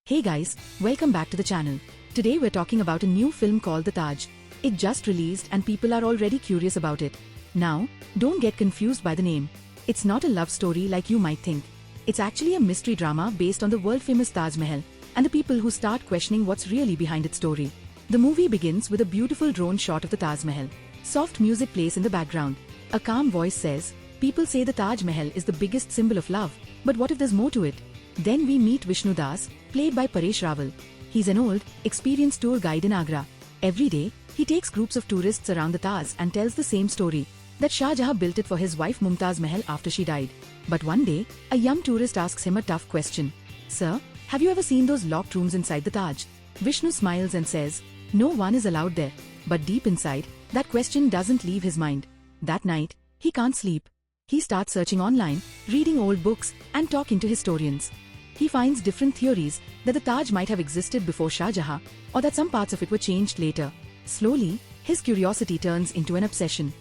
Hey guys, welcome back to the channel. Today we're talking about a new film called The Taj. It just released and people are already curious about it. Now, don't get confused by the name. It's not a love story like you might think. It's actually a mystery drama based on the world-famous Taj Mahal and the people who start questioning what's really behind its story. The movie begins with a beautiful drone shot of the Taj Mahal. Soft music plays in the background. A calm voice says, "People say the Taj Mahal is the biggest symbol of love, but what if there's more to it?" Then we meet Vishnu Das, played by Paresh Rawal. He's an old, experienced tour guide in Agra. Every day, he takes groups of tourists around the Taj and tells the same story, that Shah Jahan built it for his wife Mumtaz Mahal after she died. But one day, a young tourist asks him a tough question. "Sir, have you ever seen those locked rooms inside the Taj?" Vishnu smiles and says, "No one is allowed there." But deep inside, that question doesn't leave his mind. That night, he can't sleep. He starts searching online, reading old books, and talking to historians. He finds different theories that the Taj might have existed before Shah Jahan, or that some parts of it were changed later. Slowly, his curiosity turns into an obsession.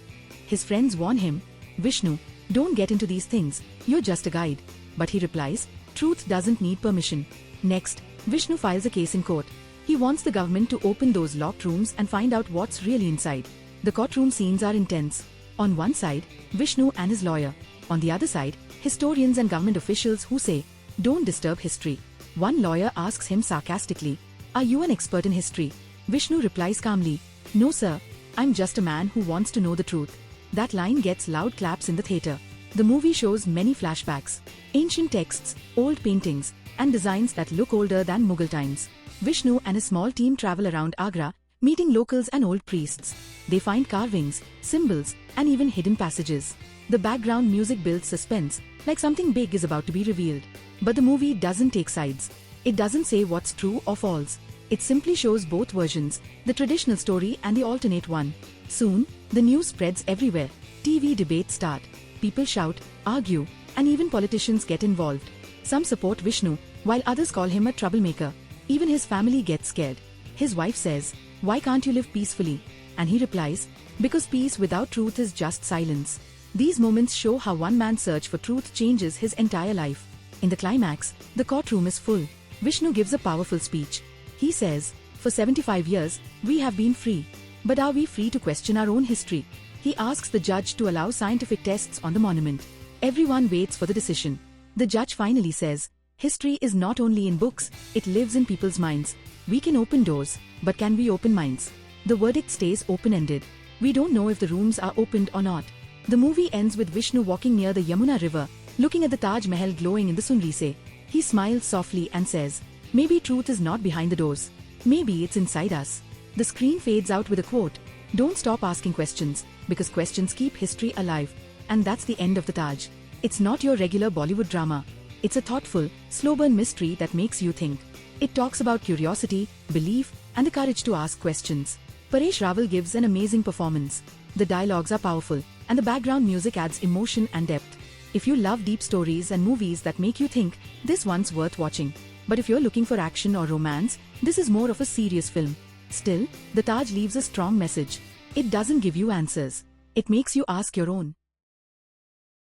His friends warn him, "Vishnu, don't get into these things, you're just a guide." But he replies, "Truth doesn't need permission." Next, Vishnu files a case in court. He wants the government to open those locked rooms and find out what's really inside. The courtroom scenes are intense. On one side, Vishnu and his lawyer. On the other side, historians and government officials who say, "Don't disturb history." One lawyer asks him sarcastically, "Are you an expert in history?" Vishnu replies calmly, "No sir, I'm just a man who wants to know the truth." That line gets loud claps in the theatre. The movie shows many flashbacks, ancient texts, old paintings, and designs that look older than Mughal times. Vishnu and his small team travel around Agra, meeting locals and old priests. They find carvings, symbols, and even hidden passages. The background music builds suspense, like something big is about to be revealed. But the movie doesn't take sides. It doesn't say what's true or false. It simply shows both versions, the traditional story and the alternate one. Soon, the news spreads everywhere. TV debates start. People shout, argue, and even politicians get involved. Some support Vishnu, while others call him a troublemaker. Even his family gets scared. His wife says, "Why can't you live peacefully?" And he replies, "Because peace without truth is just silence." These moments show how one man's search for truth changes his entire life. In the climax, the courtroom is full. Vishnu gives a powerful speech. He says, "For 75 years, we have been free. But are we free to question our own history?" He asks the judge to allow scientific tests on the monument. Everyone waits for the decision. The judge finally says, "History is not only in books, it lives in people's minds. We can open doors, but can we open minds?" The verdict stays open-ended. We don't know if the rooms are opened or not. The movie ends with Vishnu walking near the Yamuna river, looking at the Taj Mahal glowing in the sunrise. He smiles softly and says, "Maybe truth is not behind the doors. Maybe it's inside us." The screen fades out with a quote, "Don't stop asking questions, because questions keep history alive." And that's the end of The Taj. It's not your regular Bollywood drama. It's a thoughtful, slow-burn mystery that makes you think. It talks about curiosity, belief, and the courage to ask questions. Paresh Rawal gives an amazing performance. The dialogues are powerful, and the background music adds emotion and depth. If you love deep stories and movies that make you think, this one's worth watching. But if you're looking for action or romance, this is more of a serious film. Still, The Taj leaves a strong message. It doesn't give you answers. It makes you ask your own.